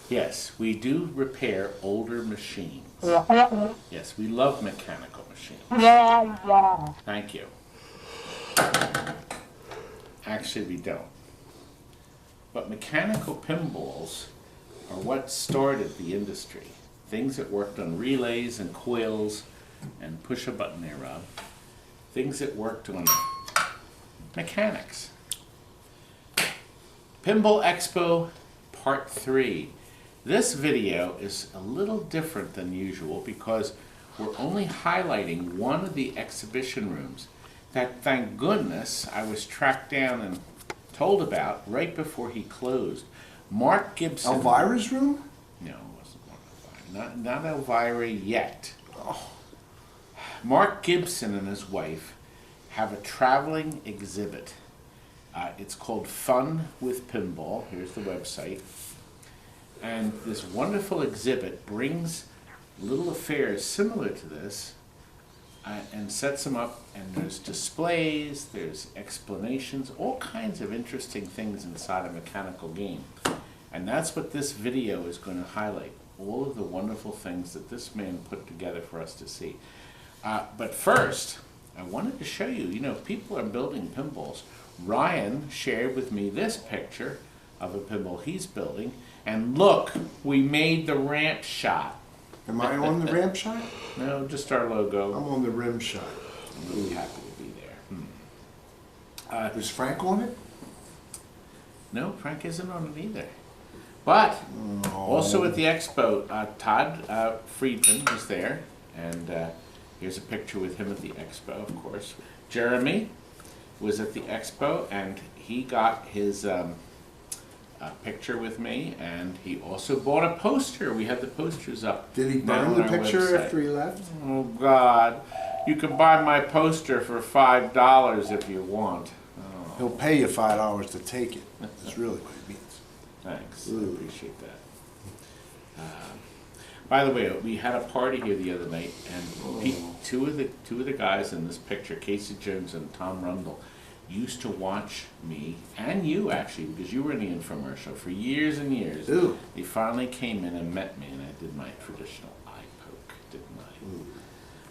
Yes, we do repair older machines. Yes, we love mechanical machines. Thank you. Actually, we don't. But mechanical pinballs are what started the industry. Things that worked on relays and coils and push a button thereof. Things that worked on mechanics. Pinball Expo Part 3. This video is a little different than usual because we're only highlighting one of the exhibition rooms that, thank goodness, I was tracked down and told about right before he closed. Mark Gibson. Elvira's room? No, it wasn't Elvira. Not Elvira yet. Oh. Mark Gibson and his wife have a traveling exhibit. It's called Fun with Pinball. Here's the website. And this wonderful exhibit brings little affairs similar to this and sets them up, and there's displays, there's explanations, all kinds of interesting things inside a mechanical game. And that's what this video is going to highlight, all of the wonderful things that this man put together for us to see. But first, I wanted to show you, people are building pinballs. Ryan shared with me this picture of a pinball he's building, and look, we made the ramp shot. Am I on the ramp shot? No, just our logo. I'm on the rim shot. I'm really happy to be there. Is Frank on it? No, Frank isn't on it either. But also at the expo, Todd Friedman was there, and here's a picture with him at the expo, of course. Jeremy was at the expo, and he got his picture with me, and he also bought a poster. We had the posters up. Did he burn the picture after he left? Oh God, you can buy my poster for $5 if you want. Oh. He'll pay you $5 to take it. That's really what it means. Thanks, I appreciate that. By the way, we had a party here the other night, and two of the guys in this picture, Casey Jones and Tom Rundle, used to watch me, and you actually, because you were in the infomercial for years and years. Ooh. They finally came in and met me, and I did my traditional eye poke, didn't I? Ooh.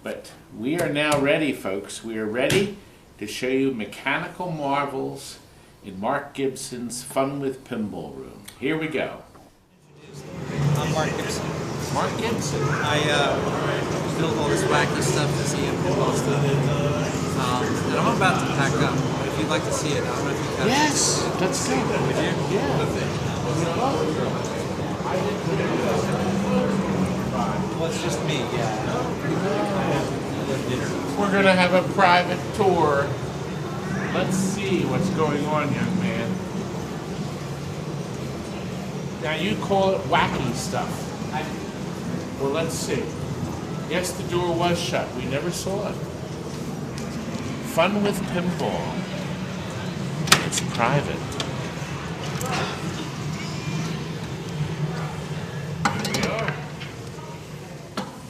But we are now ready, folks. We are ready to show you mechanical marvels in Mark Gibson's Fun with Pinball room. Here we go. I'm Mark Gibson. Mark Gibson. I build all this wacky stuff, this EM pinball stuff. And I'm about to pack up. If you'd like to see it, I don't know if you can. Yes, let's go. Would you? Yeah. Well, it's just me, yeah. We're going to have a private tour. Let's see what's going on, young man. Now you call it wacky stuff. Well, let's see. Yes, the door was shut. We never saw it. Fun with Pinball. It's private. Here we are.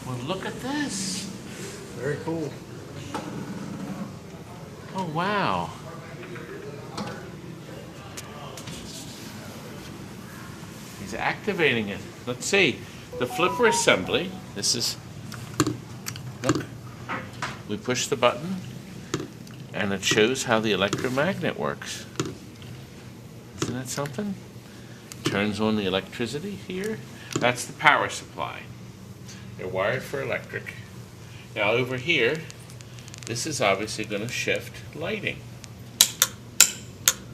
Well, look at this. Very cool. Oh, wow. He's activating it. Let's see. The flipper assembly. This is, look. We push the button, and it shows how the electromagnet works. Isn't that something? Turns on the electricity here. That's the power supply. They're wired for electric. Now over here, this is obviously going to shift lighting.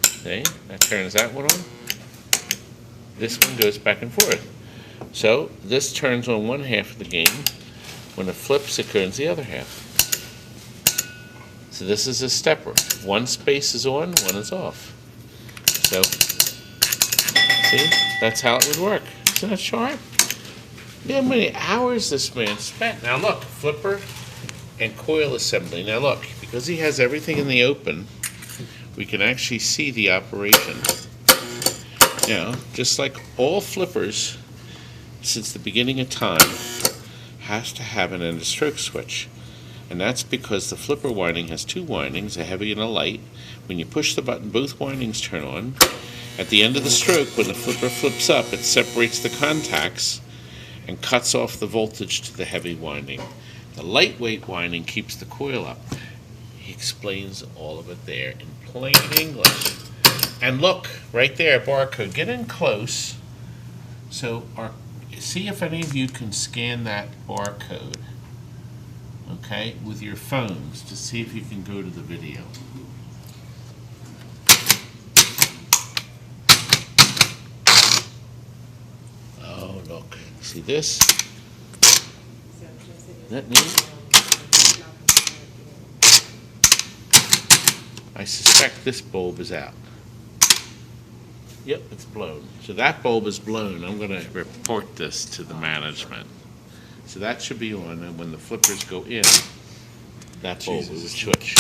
See? That turns that one on. This one goes back and forth. So this turns on one half of the game. When it flips, it turns the other half. So this is a stepper. One space is on, one is off. So, see? That's how it would work. Isn't that sharp? See how many hours this man spent. Now look, flipper and coil assembly. Now look, because he has everything in the open, we can actually see the operation. Now, just like all flippers, since the beginning of time, has to have an end of stroke switch. And that's because the flipper winding has two windings, a heavy and a light. When you push the button, both windings turn on, At the end of the stroke, when the flipper flips up, it separates the contacts and cuts off the voltage to the heavy winding. The lightweight winding keeps the coil up. He explains all of it there in plain English. And look, right there, barcode. Get in close. So, see if any of you can scan that barcode, okay, with your phones to see if you can go to the video. Oh, look. See this? Isn't that neat? I suspect this bulb is out. Yep, it's blown. So that bulb is blown. I'm going to report this to the management. So that should be on, and when the flippers go in, that bulb will switch.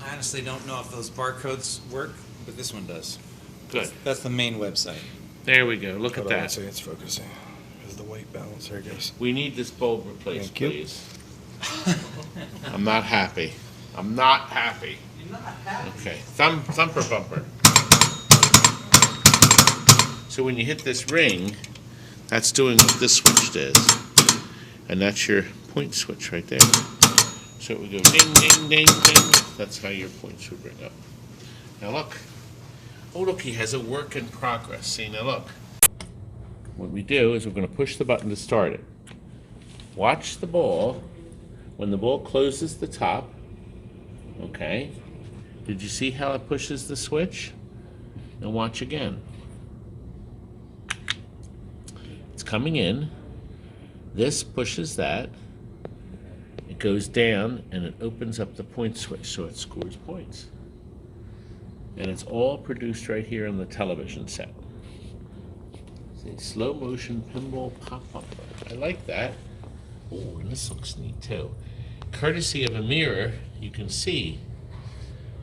I honestly don't know if those barcodes work, but this one does. Good. That's the main website. There we go. Look at Hold on, that. so it's focusing. There's the white balance. There it goes. We need this bulb replaced, Thank you. please. I'm not happy. I'm not happy. You're not happy. Okay, thumper bumper. So when you hit this ring, that's doing what this switch does. And that's your point switch right there. So it would go ding, ding, ding, ding. That's how your points would ring up. Now look. Oh look, he has a work in progress. See, now look. What we do is we're going to push the button to start it. Watch the ball. When the ball closes the top, okay, did you see how it pushes the switch? And watch again. It's coming in. This pushes that. It goes down and it opens up the point switch so it scores points. And it's all produced right here on the television set. See, slow motion pinball pop bumper. I like that. Oh, and this looks neat too. Courtesy of a mirror, you can see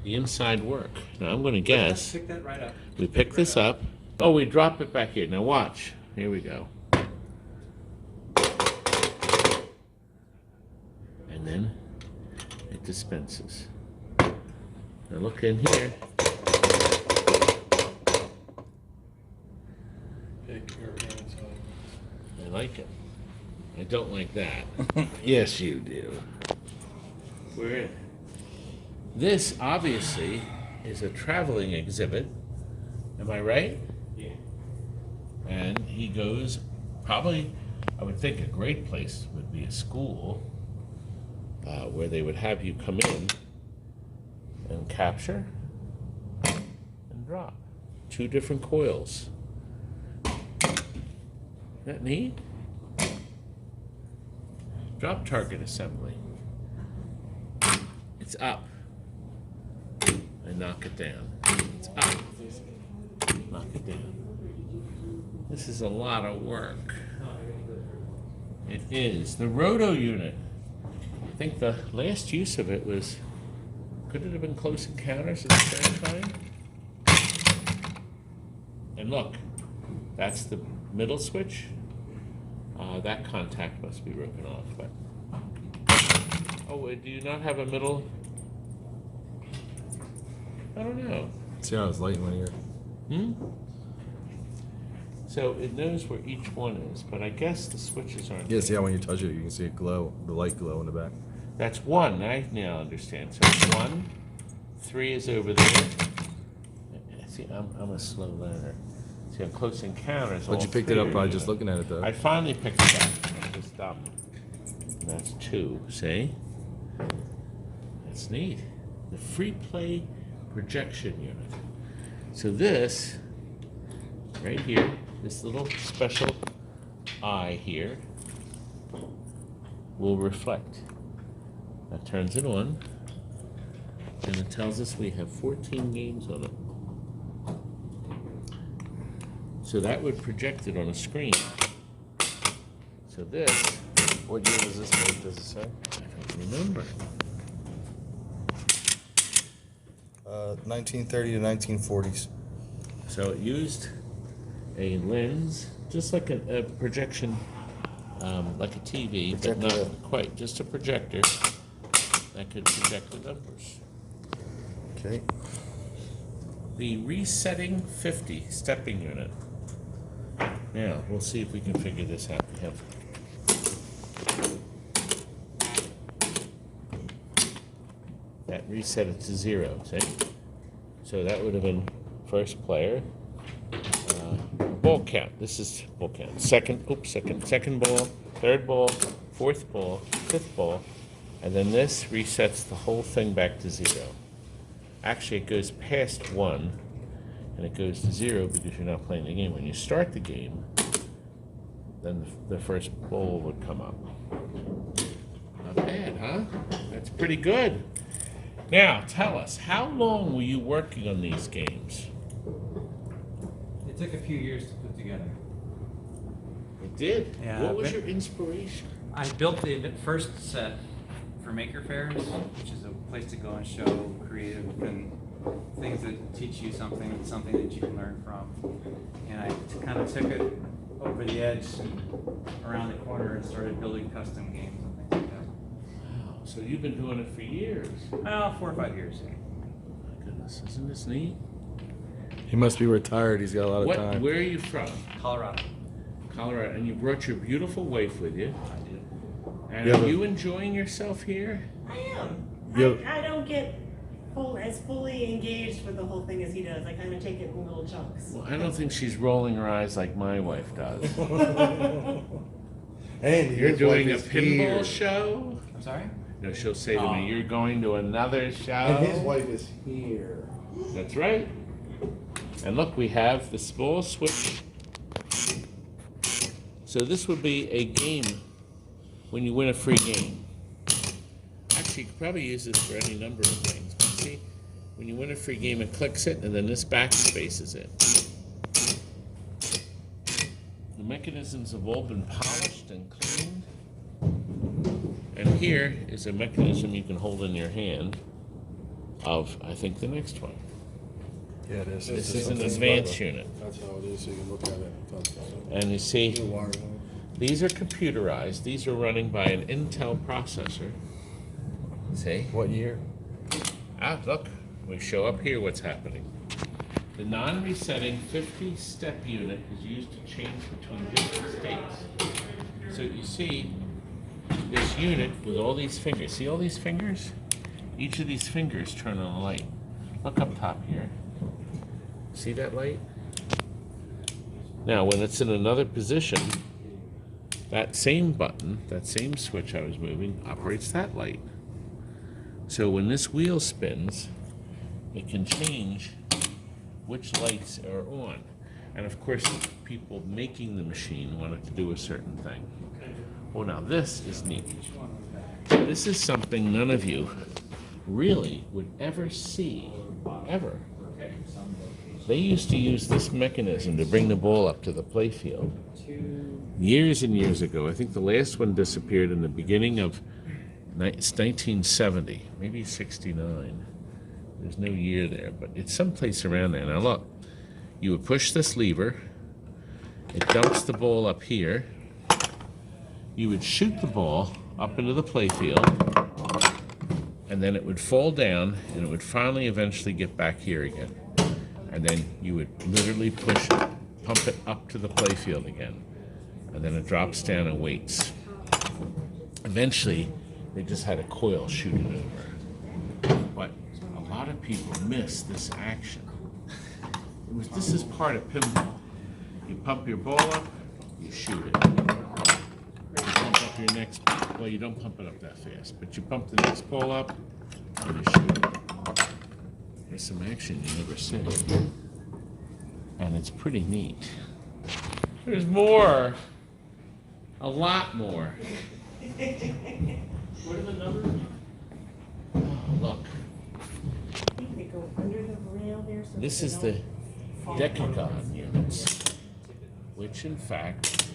the inside work. Now I'm going to guess. Pick that right up. We pick this up. Oh, we drop it back here. Now watch. Here we go. And then it dispenses. Now look in here. I like it. I don't like that. Yes, you do. We're in. This, obviously, is a traveling exhibit. Am I right? Yeah. And he goes, probably, I would think a great place would be a school where they would have you come in and capture and drop. 2 different coils. Isn't that neat? Drop target assembly. It's up. And knock it down. It's up. Knock it down. This is a lot of work. It is. The roto unit. I think the last use of it was, could it have been Close Encounters at the same time? And look, that's the middle switch. That contact must be broken off, but oh, do you not have a middle? I don't know. See how it's light when you're. So it knows where each one is, but I guess the switches aren't. Yeah, see how when you touch it, you can see it glow, the light glow in the back. That's 1. I now understand. So it's 1. 3 is over there. See, I'm a slow learner. See, on Close Encounters. But you picked it up by just looking at it, though. I finally picked it up. I was dumb. And that's 2. See? That's neat. The free play projection unit. So this, right here, this little special eye here, will reflect. That turns it on, and it tells us we have 14 games on it. So that would project it on a screen. So this, What year was this made, does it say? I don't remember. 1930 to 1940s. So it used a lens, just like a projection, like a TV, but not Projector. quite, just a projector that could project the numbers. Okay. The resetting 50 stepping unit. Now, we'll see if we can figure this out. We have that reset it to 0, see? So that would have been first player. Ball count. This is ball count. Second ball, third ball, fourth ball, fifth ball, and then this resets the whole thing back to 0. Actually, it goes past 1, and it goes to 0 because you're not playing the game. When you start the game, then the first ball would come up. Not bad, huh? That's pretty good. Now, tell us, how long were you working on these games? It took a few years to put together. It did? Yeah, What was but- your inspiration? I built the first set for maker fairs, which is a place to go and show creative and things that teach you something that you can learn from. And I kind of took it over the edge and around the corner and started building custom games and things like that. Wow, so you've been doing it for years. 4 or 5 years. My goodness, isn't this neat? He must be retired. He's got a lot of time. Where are you from? Colorado. Colorado, and you brought your beautiful wife with you. I did. And Yeah, are but- you enjoying yourself here? I am. Yeah. I don't get as fully engaged with the whole thing as he does. I kind of take it in little chunks. Well, I don't think she's rolling her eyes like my wife does. And You're his doing a wife is pinball here. show? I'm sorry? No, she'll say to Oh. me, you're going to another show? And his wife is here. That's right. And look, we have the small switch. So this would be a game when you win a free game. Actually, you could probably use this for any number of things. But see, when you win a free game, it clicks it, and then this backspaces it. The mechanisms have all been polished and cleaned. And here is a mechanism you can hold in your hand of, I think, the next one. Yeah, it is. This is an advanced unit. That's how it is, so you can look at it. And you see, New wires on these are computerized. These are running by an Intel processor. See? it. What year? Ah, look, we show up here what's happening. The non-resetting 50-step unit is used to change between different states. So you see this unit with all these fingers. See all these fingers? Each of these fingers turn on a light. Look up top here. See that light? Now, when it's in another position, that same button, that same switch I was moving, operates that light. So when this wheel spins, it can change which lights are on. And of course, the people making the machine wanted to do a certain thing. Well, now this is neat. This is something none of you really would ever see, ever. They used to use this mechanism to bring the ball up to the playfield. Years and years ago, I think the last one disappeared in the beginning of 1970, maybe 69. There's no year there, but it's someplace around there. Now look, you would push this lever, it dumps the ball up here, you would shoot the ball up into the playfield, and then it would fall down, and it would finally eventually get back here again. And then you would literally push it, pump it up to the playfield again. And then it drops down and waits. Eventually, they just had a coil shoot it over. But a lot of people miss this action. This is part of pinball. You pump your ball up, you shoot it. You pump up your next, well, you don't pump it up that fast, but you pump the next ball up, and you shoot it. There's some action you never see. And it's pretty neat. There's more. A lot more. What are the numbers? Oh, look. I think they go under the rail there. So This they is don't the fall decagon units, which in fact,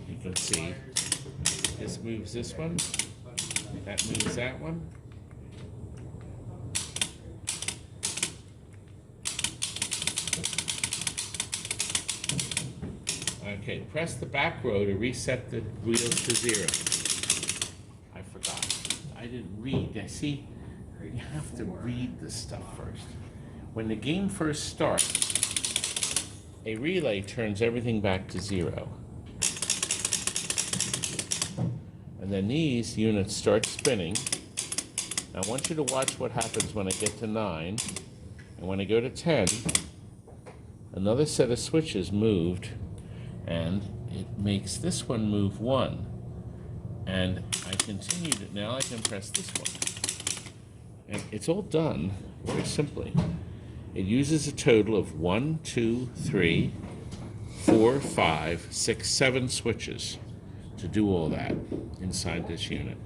you can see, this moves this one, that moves that one. Okay, press the back row to reset the wheels to 0. I forgot. I didn't read. I see. You have to read this stuff first. When the game first starts, a relay turns everything back to 0. And then these units start spinning. Now I want you to watch what happens when I get to 9. And when I go to 10, another set of switches moved, and it makes this one move 1. And I continued it. Now I can press this one. And it's all done very simply. It uses a total of 1, 2, 3, 4, 5, 6, 7 switches to do all that inside this unit.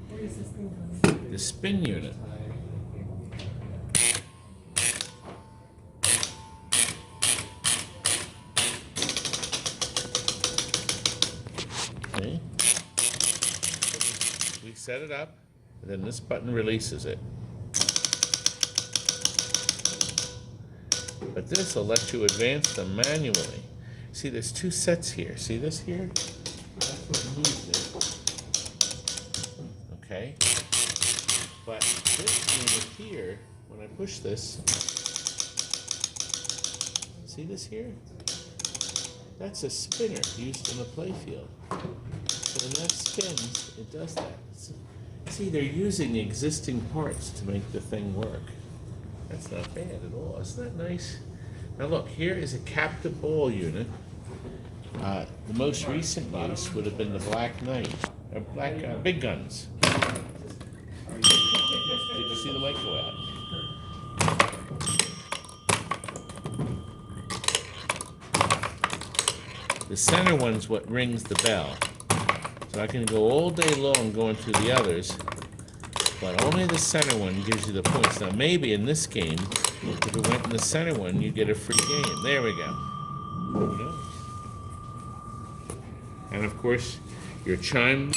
Where is this thing going? The spin unit. Okay. We set it up, and then this button releases it. But this will let you advance them manually. See, there's 2 sets here. See this here? That's what moves it. Okay? But this unit here, when I push this, see this here? That's a spinner used in a playfield. So when that spins, it does that. See, they're using the existing parts to make the thing work. That's not bad at all. Isn't that nice? Now look, here is a captive ball unit. The most recent use would have been the Black Knight, Big Guns. Did you see the light go out? The center one's what rings the bell. So I can go all day long going through the others, but only the center one gives you the points. Now maybe in this game, if it went in the center one, you get a free game. There we go. Who knows? And of course, your chime.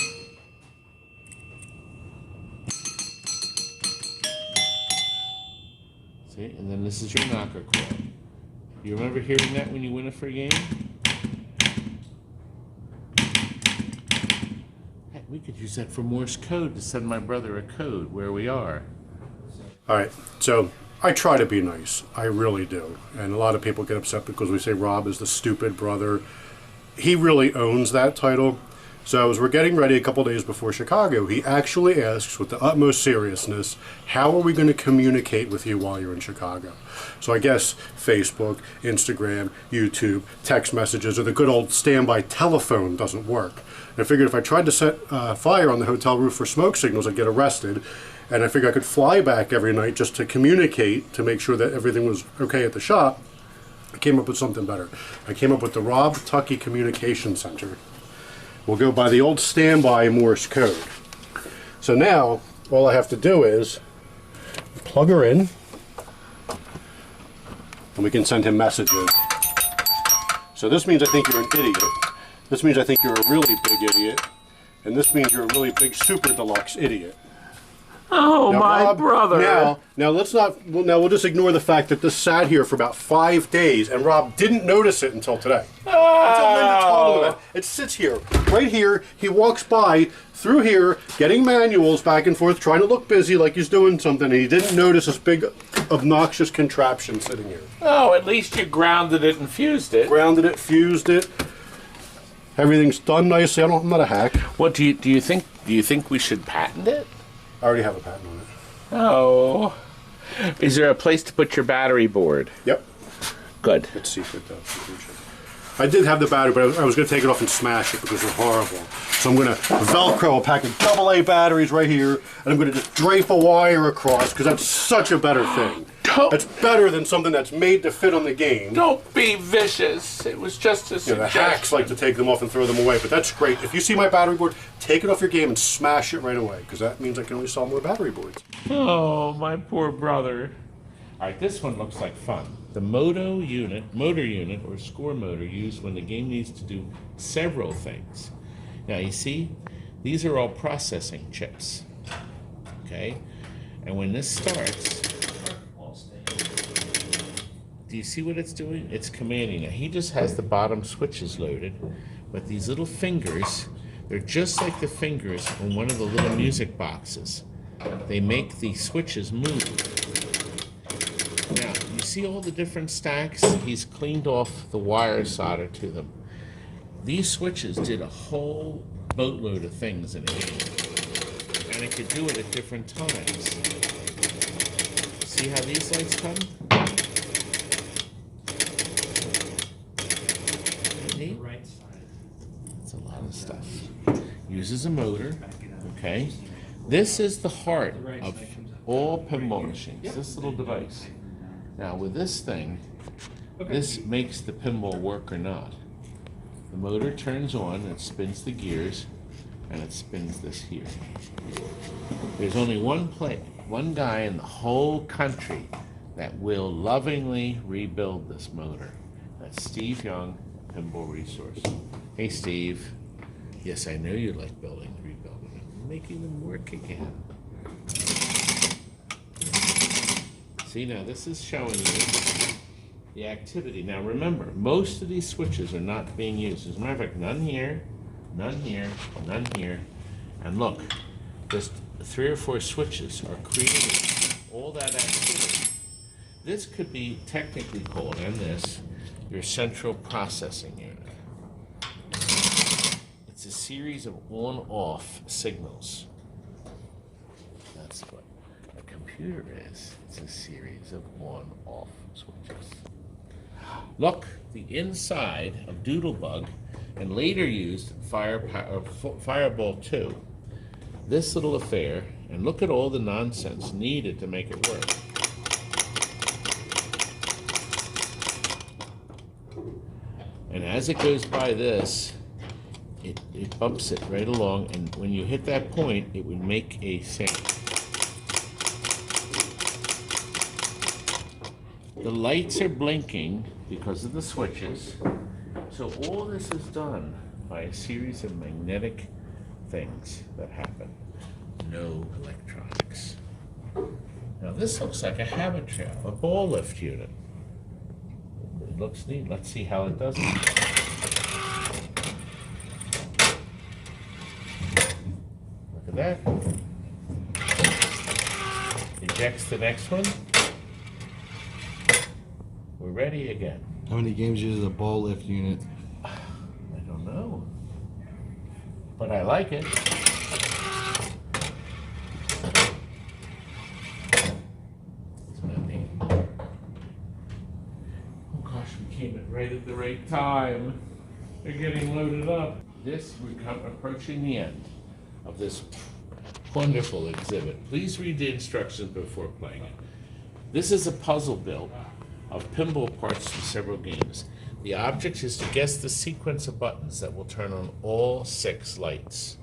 See, and then this is your knocker coil. You remember hearing that when you win a free game? Heck, we could use that for Morse code to send my brother a code where we are. All right, so I try to be nice. I really do. And a lot of people get upset because we say Rob is the stupid brother. He really owns that title. So as we're getting ready a couple days before Chicago, he actually asks with the utmost seriousness, how are we going to communicate with you while you're in Chicago? So I guess Facebook, Instagram, YouTube, text messages, or the good old standby telephone doesn't work. And I figured if I tried to set fire on the hotel roof for smoke signals, I'd get arrested. And I figured I could fly back every night just to communicate to make sure that everything was okay at the shop. I came up with something better. I came up with the Rob Tucky Communication Center. We'll go by the old standby Morse code. So now, all I have to do is plug her in, and we can send him messages. So this means I think you're an idiot. This means I think you're a really big idiot. And this means you're a really big super deluxe idiot. Oh, now, my Rob, brother. Now let's not, now we'll just ignore the fact that this sat here for about 5 days and Rob didn't notice it until today. Until Linda told him about it. It sits here, right here. He walks by through here, getting manuals back and forth, trying to look busy like he's doing something, and he didn't notice this big, obnoxious contraption sitting here. Oh, at least you grounded it and fused it. Grounded it, fused it. Everything's done nicely. I'm not a hack. What do you think we should patent it? I already have a patent on it. Oh. Is there a place to put your battery board? Yep. Good. It's secret though. I did have the battery, but I was going to take it off and smash it because they're horrible. So I'm going to Velcro a pack of AA batteries right here, and I'm going to just drape a wire across because that's such a better thing. It's better than something that's made to fit on the game. Don't be vicious. It was just a suggestion. The hacks like to take them off and throw them away, but that's great. If you see my battery board, take it off your game and smash it right away, because that means I can only sell more battery boards. Oh, my poor brother. All right, this one looks like fun. The motor unit, or score motor used when the game needs to do several things. Now, you see, these are all processing chips, okay? And when this starts, do you see what it's doing? It's commanding it. He just has the bottom switches loaded, but these little fingers, they're just like the fingers on one of the little music boxes. they make the switches move. Now, you see all the different stacks? He's cleaned off the wire solder to them. These switches did a whole boatload of things in a game, and it could do it at different times. See how these lights come? Neat? That's a lot of stuff. Uses a motor, okay? This is the heart of all pinball machines, this little device. Now with this thing, this makes the pinball work or not. The motor turns on, it spins the gears, and it spins this here. There's only one guy in the whole country that will lovingly rebuild this motor. That's Steve Young, Pinball Resource. Hey Steve. Yes, I know you like rebuilding them, making them work again. See, now this is showing you the activity. Now remember, most of these switches are not being used. As a matter of fact, none here, none here, none here. And look, just 3 or 4 switches are creating all that activity. This could be technically called, and this, your central processing unit. It's a series of on-off signals. That's what a computer is. It's a series of on-off switches. Look, the inside of Doodlebug, and later used in Fireball 2. This little affair, and look at all the nonsense needed to make it work. And as it goes by this, it bumps it right along, and when you hit that point, it would make a sound. The lights are blinking because of the switches. So all this is done by a series of magnetic things that happen. No electronics. Now this looks like a habit trail, a ball lift unit. It looks neat. Let's see how it does it. Look at that. Ejects the next one. We're ready again. How many games uses a ball lift unit? I don't know, but I like it. It's not neat. Oh gosh, we came in right at the right time. They're getting loaded up. We're approaching the end of this wonderful exhibit. Please read the instructions before playing it. This is a puzzle built of pinball parts from several games. The object is to guess the sequence of buttons that will turn on all 6 lights.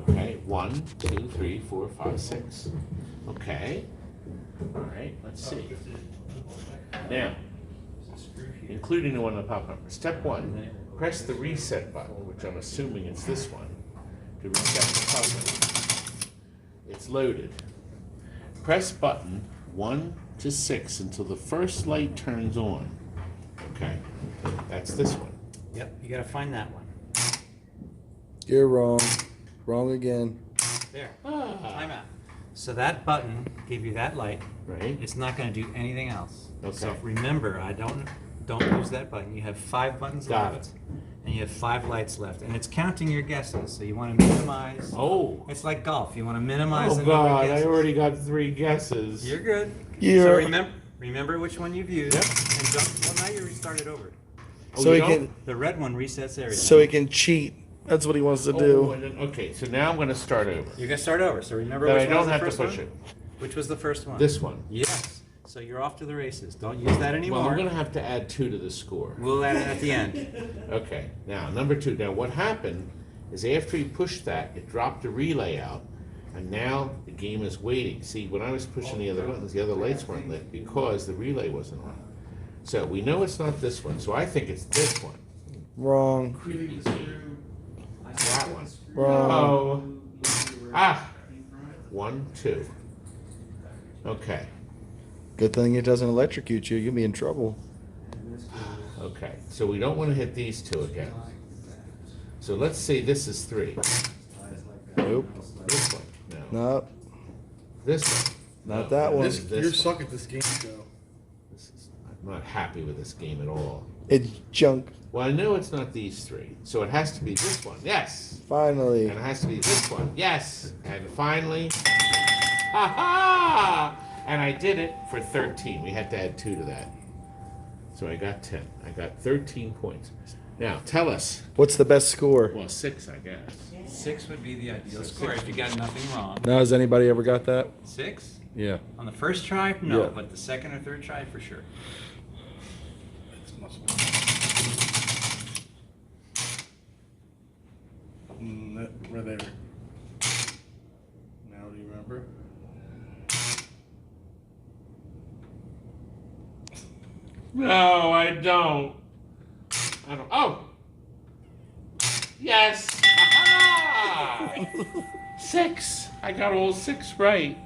Okay, 1, 2, 3, 4, 5, 6. Okay. All right, let's see. Now, including the one on the pop-up. Step 1, press the reset button, which I'm assuming it's this one, to reset the puzzle. It's loaded. Press button 1 to 6 until the first light turns on. Okay, that's this one. Yep, you gotta find that one. You're wrong. Wrong again. There. Time out. So that button gave you that light. Right. It's not gonna do anything else. Okay. So remember, don't use that button. You have 5 buttons Got left. it. And you have 5 lights left. And it's counting your guesses. So you wanna minimize. Oh. It's like golf. You wanna minimize Oh the number of God, guesses. I already got 3 guesses. You're good. You're- So remember which one you've used. Yep. And don't, well, now you restarted over. Oh, So you he don't? can The red one resets everything. so he can cheat. That's what he wants to Oh, do. and then, okay, so now I'm going to start over. You're gonna start over. So remember But which I one was don't the have to first push one? it. Which was the first one? This one. Yes. So you're off to the races. Don't use that anymore. Well, I'm going to have to add 2 to the score. We'll add it at the end. Okay, now number 2. Now what happened is after he pushed that, it dropped the relay out, and now the game is waiting. See, when I was pushing the other buttons, the other lights weren't lit because the relay wasn't on. So we know it's not this one, so I think it's this one. Wrong. That one. Wrong. Ah! 1, 2. Okay, Good thing it doesn't electrocute you. You'll be in trouble. okay. So we don't want to hit these 2 again. So let's say this is 3. Nope. This one. No. Nope. This one. Not that one. This You one. suck at this game, Joe. I'm not happy with this game at all. It's junk. Well, I know it's not these three, so it has to be this one. Yes. Finally. And it has to be this one. Yes. And finally, ha ha! And I did it for 13. We had to add 2 to that. So I got 10. I got 13 points. Now, tell us. What's the best score? Well, 6, I guess. 6 would be the ideal score if you got nothing wrong. Now, has anybody ever got that? 6? Yeah. On the first try? No, Yeah. but the second or third try, for sure. Right there. Now, do you remember? No, I don't. I don't. Oh! Yes! Aha! 6! I got all 6 right.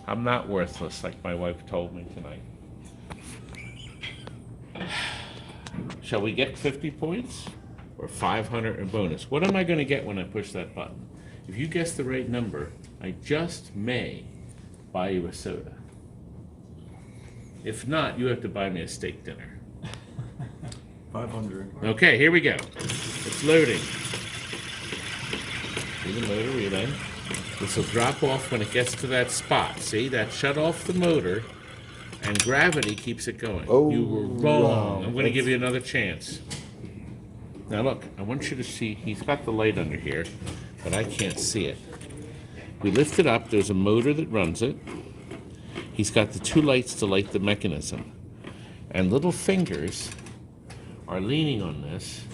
I'm not worthless, like my wife told me tonight. Shall we get 50 points? Or 500 in bonus? What am I going to get when I push that button? If you guess the right number, I just may buy you a soda. If not, you have to buy me a steak dinner. 500. Okay, here we go. It's loading. See the motor relay? This will drop off when it gets to that spot. See, that shut off the motor, and gravity keeps it going. Oh, You were wrong. wrong. I'm going to give you another chance. Now look, I want you to see, he's got the light under here, but I can't see it. We lift it up, there's a motor that runs it. He's got the 2 lights to light the mechanism. And little fingers are leaning on this,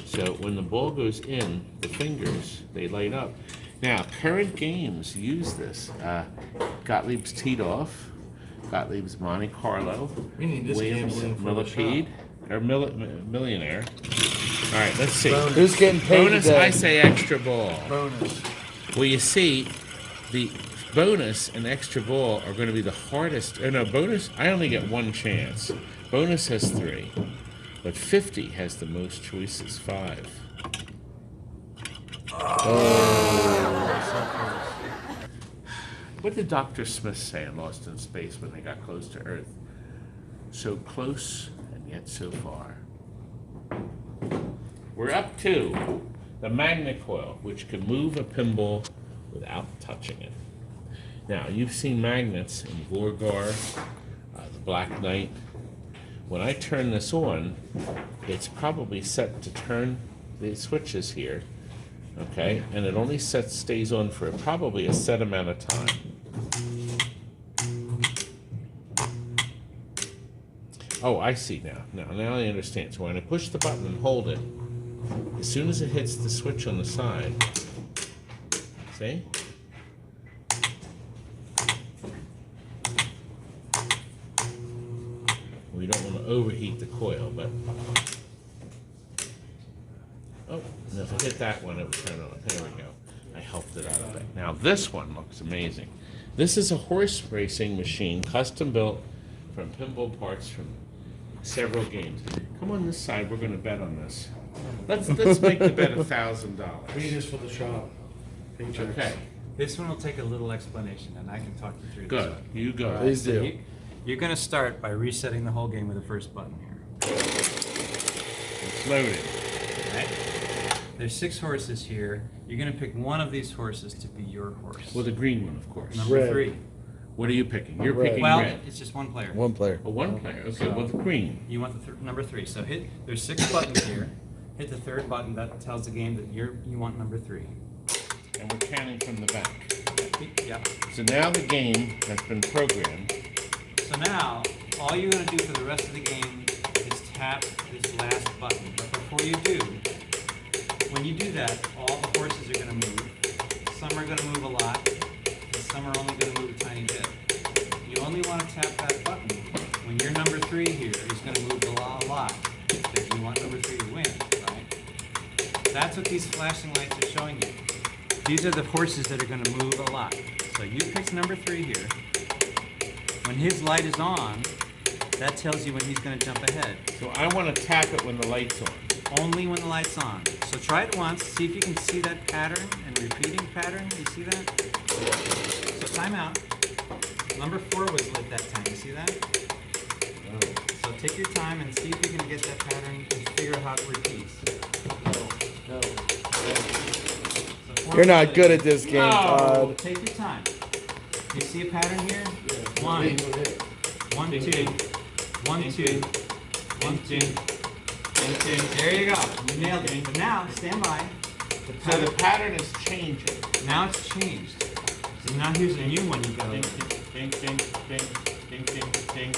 so when the ball goes in, the fingers, they light up. Now, current games use this. Gottlieb's Teed Off, Gottlieb's Monte Carlo, We need this Williams gambling for the Millipede, or Millionaire. All right, let's see. Who's getting paid Bonus, today? I say extra ball. Bonus. Well, you see, the bonus and extra ball are going to be the hardest. Oh, no, bonus, I only get 1 chance. Bonus has 3. But 50 has the most choices, 5. What did Dr. Smith say in Lost in Space when they got close to Earth? So close and yet so far. We're up to the magnet coil, which can move a pinball without touching it. Now, you've seen magnets in Vorgar, the Black Knight. When I turn this on, it's probably set to turn the switches here, okay? And it only stays on for probably a set amount of time. Oh, I see now. Now I understand. So when I push the button and hold it, as soon as it hits the switch on the side, see? We don't want to overheat the coil, but... Oh, and if I hit that one, it would turn on. There we go. I helped it out of it. Now this one looks amazing. This is a horse racing machine, custom built from pinball parts from several games. Come on this side, we're going to bet on this. Let's make the bet We need $1,000. this for the shop. Paychecks. Okay, This one will take a little explanation, and I can talk you through good. this one. You go. Please do. You're going to start by resetting the whole game with the first button here. It's loading. Right? There's 6 horses here. You're going to pick one of these horses to be your horse. Well, the green one, of course. Number Red. 3. What are you picking? You're Red. picking Well, red. it's just one player. One player. Oh, one player. Okay, well, the green. You want the number 3. So there's 6 buttons here. Hit the 3rd button. That tells the game that you want number 3. And we're counting from the back. Yep. So now the game has been programmed. So now, all you're going to do for the rest of the game is tap this last button. But before you do, when you do that, all the horses are going to move. Some are going to move a lot, and some are only going to move a tiny bit. You only want to tap that button when your number 3 here is going to move a lot, because you want number 3 to win, right? That's what these flashing lights are showing you. These are the horses that are going to move a lot. So you picked number 3 here. When his light is on, that tells you when he's going to jump ahead. So I want to tap it when the light's on. Only when the light's on. So try it once, see if you can see that pattern and repeating pattern. You see that? So time out. Number 4 was lit that time. You see that? So take your time and see if you can get that pattern and figure out how it repeats. So 4 You're was not lit. good at this game, No. Todd. Take your time. You see a pattern here? 1, 1, 2, 1, 2, 1, 2, 1, 2. There you go. You nailed it. But now, stand by. So the pattern is changing. Now it's changed. So now here's a new one you gotta Ding, learn. ding, ding, ding, ding, ding, ding, ding, ding, ding.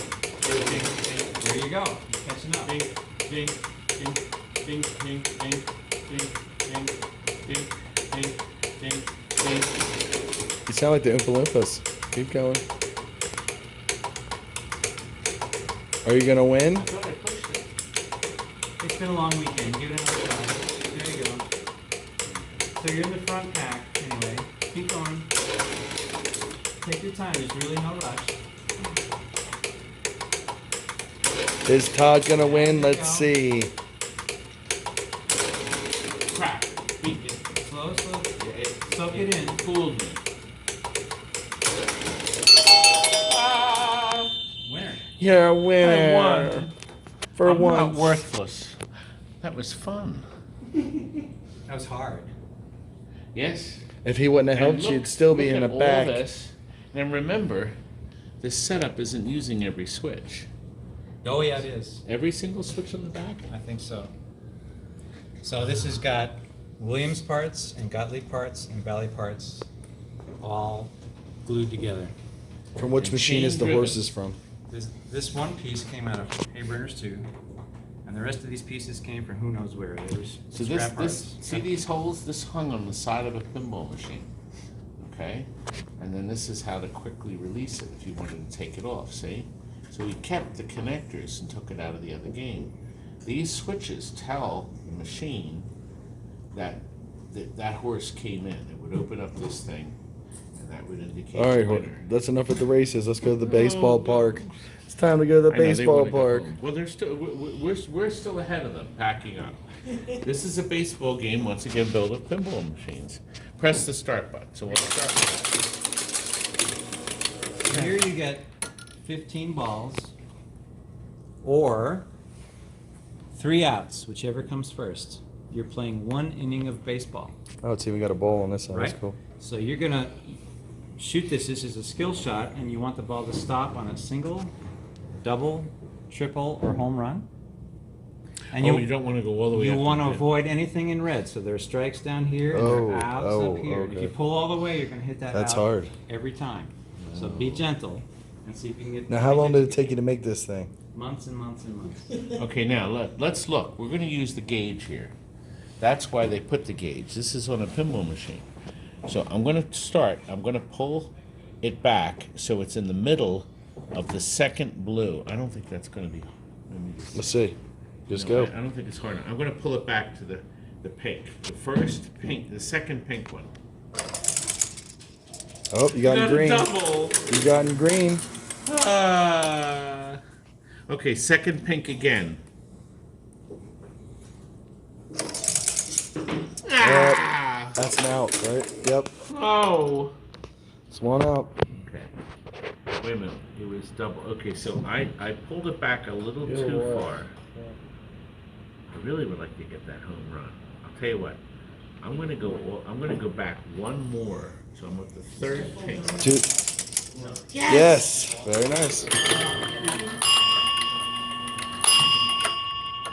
There you go. You're catching up. Ding, ding, ding, ding, ding, ding, ding, ding, ding, ding, ding, ding. You sound like the Oompa Loompas. Keep going. Are you gonna win? I thought I pushed it. It's been a long weekend. Give it another try. There you go. So you're in the front pack anyway. Keep going. Take your time. There's really no rush. Is Todd gonna win? Let's see. Crap. Beat it. Slow, slow. Soak It it in. fooled me. Winner. You're a I winner. won. For I'm not once. worthless. That was fun. That was hard. Yes. If he wouldn't have And helped look- you, you'd still be look in the at all back. this. And remember, this setup isn't using every switch. Oh yeah, it is. Every single switch on the back? I think so. So this has got Williams parts and Gottlieb parts and Bally parts all glued together. From which And machine is the chain-driven. horses from? This one piece came out of Hayburners 2, and the rest of these pieces came from who knows where. There's So scrap this, parts. see these holes? This hung on the side of a pinball machine. Okay? And then this is how to quickly release it if you wanted to take it off, see? So we kept the connectors and took it out of the other game. These switches tell the machine that that horse came in. It would open up this thing, and that would indicate All right, the winner. that's enough at the races. Let's go to the baseball park. It's time to go to the I know, they baseball wanna go park. home. Well, they're still we're still ahead of them, packing up. This is a baseball game once again built of pinball machines. Press the start button. So we'll start. So here you get 15 balls, or 3 outs, whichever comes first. You're playing 1 inning of baseball, Oh, it's even got a ball on this side. right? That's cool. So you're gonna shoot this. This is a skill shot, and you want the ball to stop on a single, double, triple, or home run. And You don't want to go all the way up. You want to the pin. avoid anything in red. So there are strikes down here and there Oh, are outs oh, up here. okay. If you pull all the way, you're going to hit that That's out hard. every time. So be gentle and see if you can get. Now, how long did it take you to make this thing? Months and months and months. Okay, now let's look. We're going to use the gauge here. That's why they put the gauge. This is on a pinball machine. So I'm going to start. I'm going to pull it back so it's in the middle of the second blue. I don't think that's going to be. Let me just, Let's see. Just no, go. I don't think it's hard enough. I'm going to pull it back to the pink. The first pink, the second pink one. Oh, you got in a green. double. You got in green. Okay, second pink again. Ah! That's an out, right? Yep. Oh. It's one out. Okay. Wait a minute. It was double. Okay, so I pulled it back a little Yeah, too wow. far. I really would like to get that home run. I'll tell you what. I'm gonna go back one more. So I'm at the third pink. Two. Yes. Very nice.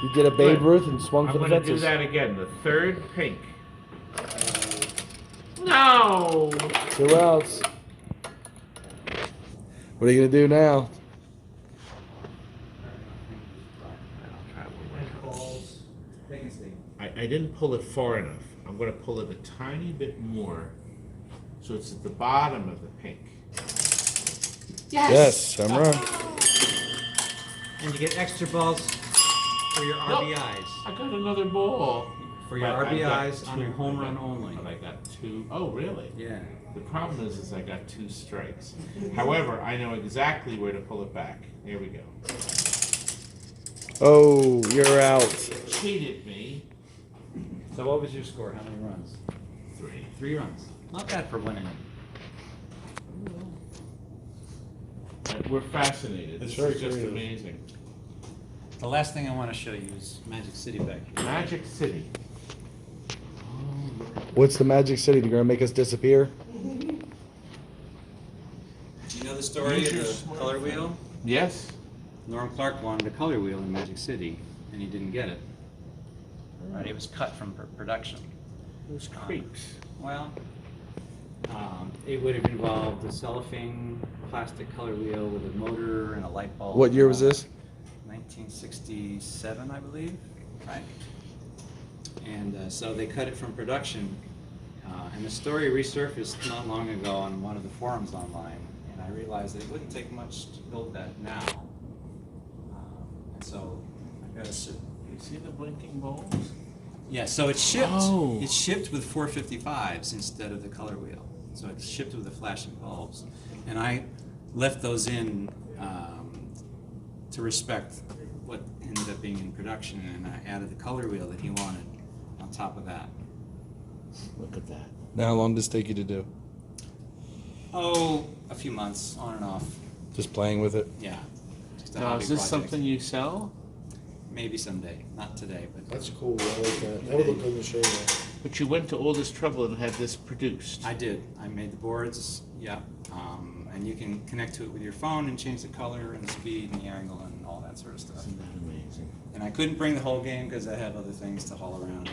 You get a Babe Good. Ruth and swung I'm for the gonna do fences. that again. The third pink. No. 2 outs. What are you gonna do now? Balls. Take a seat. I didn't pull it far enough. I'm going to pull it a tiny bit more so it's at the bottom of the pink. Yes, I'm right. And you get extra balls for your Nope. RBIs. I got another ball. For your But I got RBIs on your two. home run only. But I got 2. Oh, really? Yeah. The problem is I got 2 strikes. However, I know exactly where to pull it back. Here we go. Oh, you're out. Cheated me. So what was your score? How many runs? 3. 3 runs. Not bad for winning it. We're fascinated. It's This very is just creative. amazing. The last thing I want to show you is Magic City back here. Magic City. What's the Magic City? They're gonna make us disappear? Do you know the story of Use the your color wheel? Yes. Norm Clark wanted a color wheel in Magic City, and he didn't get it. Right, it was cut from production. Those creeps. Well, it would have involved a cellophane plastic color wheel with a motor and a light bulb. What year was this? 1967, I believe. Right. And so they cut it from production. And the story resurfaced not long ago on one of the forums online. And I realized that it wouldn't take much to build that now. And so I got to. You see the blinking bulbs? Yeah, so it's shipped. Oh. It's shipped with 455s instead of the color wheel. So it's shipped with the flashing bulbs, and I left those in to respect what ended up being in production, and I added the color wheel that he wanted on top of that. Look at that. Now, how long does this take you to do? Oh, a few months on and off. Just playing with it? Yeah. Just a Now, hobby is this project. something you sell? Maybe someday, not today, but That's cool. I like that. That would look good in the show. But you went to all this trouble and had this produced. I did. I made the boards. Yeah. And you can connect to it with your phone and change the color and the speed and the angle and all that sort of stuff. Isn't that amazing? And I couldn't bring the whole game because I have other things to haul around.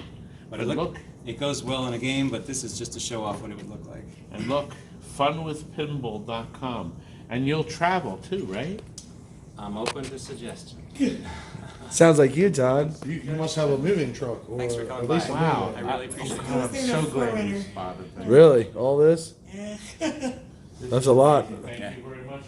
But But it goes well in a game, but this is just to show off what it would look like. And look, funwithpinball.com. And you'll travel too, right? I'm open to suggestions. Sounds like you, Todd. You must have a moving truck. Or Thanks for at coming least by. a Wow. I really appreciate it. I'm Stand so up, glad you Forerunner. spotted that. Really? All this? Yeah. That's a lot. Thank you very much.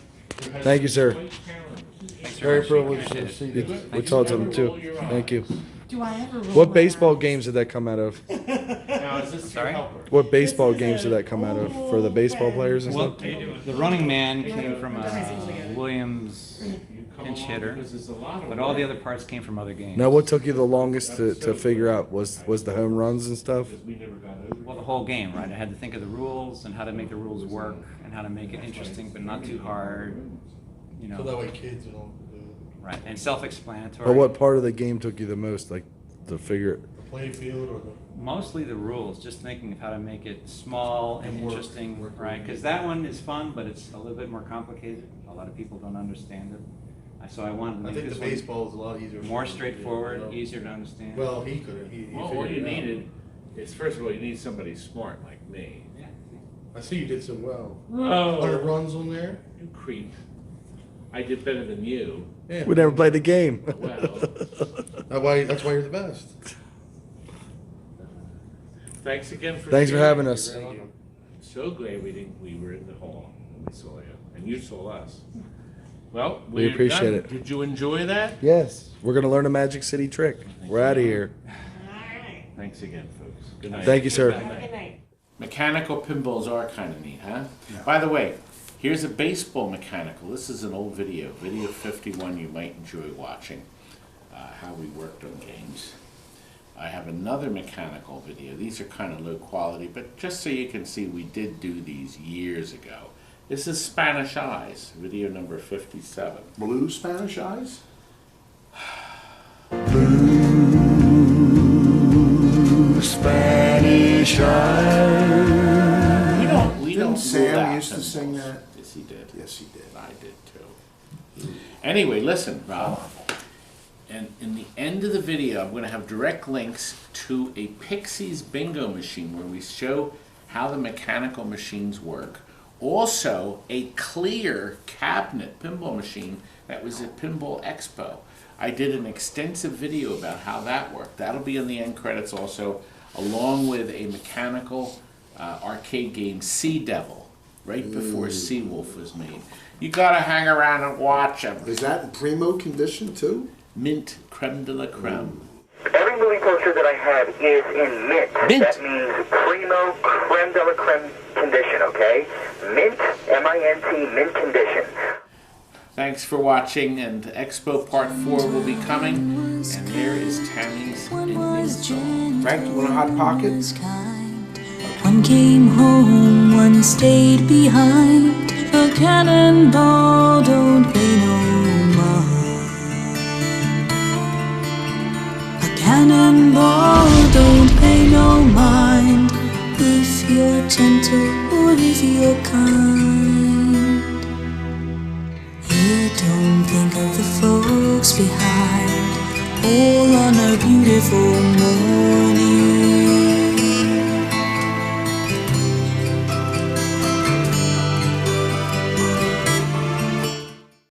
Thank you, sir. Thanks Very much. privileged to Appreciate see it. this. We talked to them too. Thank you. Do I ever roll What my baseball eyes? games did that come out of? Now, is this your Sorry? helper? What baseball games did that come out of? For the baseball players and Well, stuff? the running man came from a Williams You come pinch along hitter, because there's a lot of but all the work. other parts came from other games. Now, what took you the longest to figure out? Was the home runs and stuff? We never got over Well, the whole game, right? I had to think of the rules and how to make the rules work and how to make it interesting but not too hard. You So that know, way kids don't do right? And self-explanatory. But what part of the game took you the most, like, to figure? the play field or the. Mostly the rules, just thinking of how to make it small and And work- interesting, work right? with Because that one is fun, but it's a little bit more complicated. A lot of people don't understand it. So I wanted to I make think this the one baseball is a lot easier. for more him to do, straightforward, you know. easier to understand. Well, he couldn't. He Well, all figured you it out. needed is, first of all, you need somebody smart like me. Yeah. I see you did so well. Oh, 100 runs on there. you creep. I did better than you. Yeah. We never played the game. Well. That's why you're the best. Thanks again for. Thanks for sharing. having us. You're very welcome. So glad we were in the hall and we saw you, and you saw us. Well, We we're appreciate done. it. Did you enjoy that? Yes. We're going to learn a Magic City trick. We're out of here. Alright. Thanks again, folks. Good night. Thank you, sir. Have a good night. Mechanical pinballs are kind of neat, huh? By the way, here's a baseball mechanical. This is an old video, video 51 you might enjoy watching, how we worked on games. I have another mechanical video. These are kind of low quality, but just so you can see, we did do these years ago. This is Spanish Eyes, video number 57. Blue Spanish eyes? Spanish We don't Didn't Sam rule out used to pinballs. sing that? Yes, he did. Yes, he did. I did too. Anyway, listen, Rob. And in the end of the video, I'm going to have direct links to a Pixies bingo machine where we show how the mechanical machines work. Also, a clear cabinet pinball machine that was at Pinball Expo. I did an extensive video about how that worked. That'll be in the end credits also, along with a mechanical arcade game, Sea Devil, right before Seawolf was made. You gotta hang around and watch them. Is that in primo condition too? Mint creme de la creme. Every movie poster that I have is in mint. Mint. That means primo creme de la creme condition, okay? Mint, M-I-N-T, mint condition. Thanks for watching, and Expo Part 4 will be coming, and there is Tammy's in song. Frank, you want a hot pocket? One came home, one stayed behind. A cannonball don't pay no mind. A cannonball don't pay no mind. If you're gentle or if you're kind. You don't think of the folks behind, all on a beautiful morning.